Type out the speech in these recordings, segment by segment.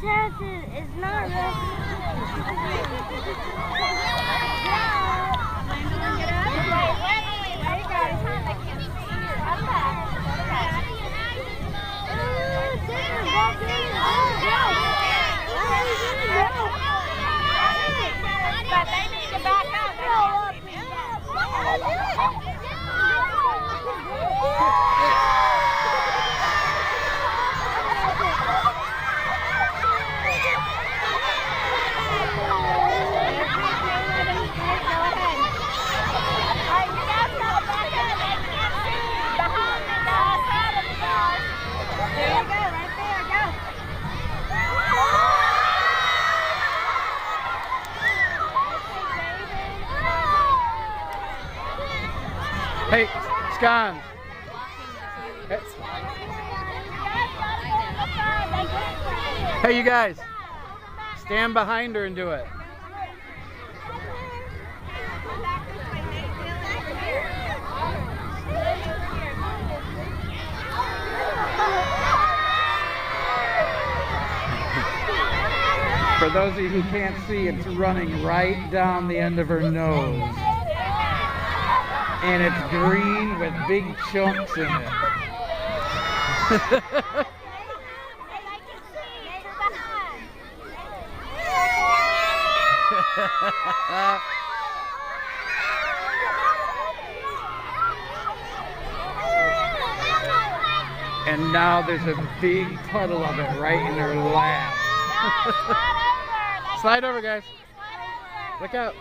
chance is not real. But they need to back up. Hey, Scons. Hey, you guys. Stand behind her and do it. For those of you who can't see, it's running right down the end of her nose. And it's green with big chunks in it. And now there's a big puddle of it right in her lap. Slide over, guys. Look out.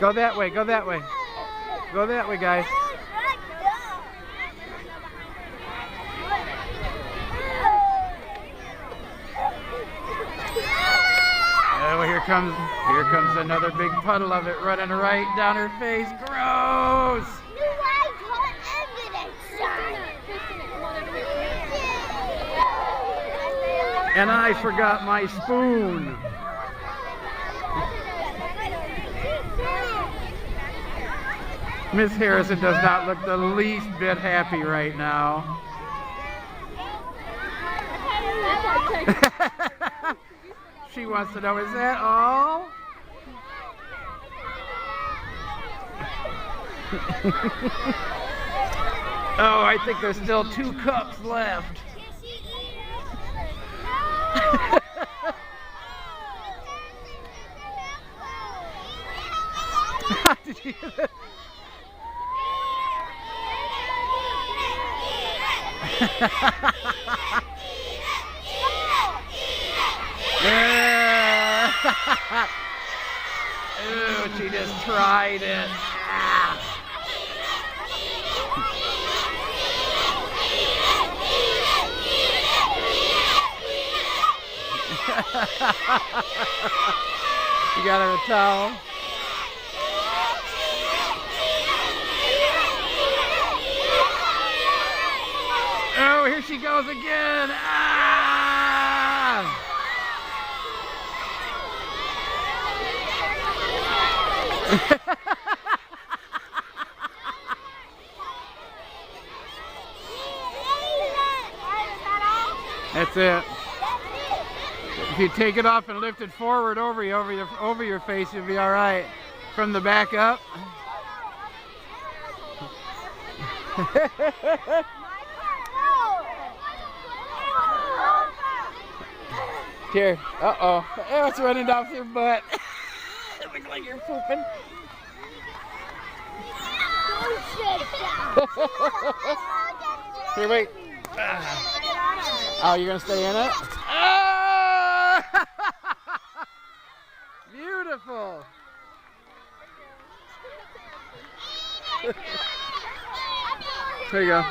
Go that way, go that way. Go that way, guys. Oh, here comes another big puddle of it running right down her face. Gross! And I forgot my spoon. Miss Harrison does not look the least bit happy right now. She wants to know, is that all? Oh, I think there's still 2 cups left. Did you hear that? Ooh, she just tried it. You got her a towel? Oh, here she goes again. Ah! That's it. If you take it off and lift it forward over your face, you'll be all right. From the back up. Here. Uh-oh. Oh, it's running off your butt. It looks like you're pooping. Here, wait. Oh, you're going to stay in it? Oh! Beautiful. There you go.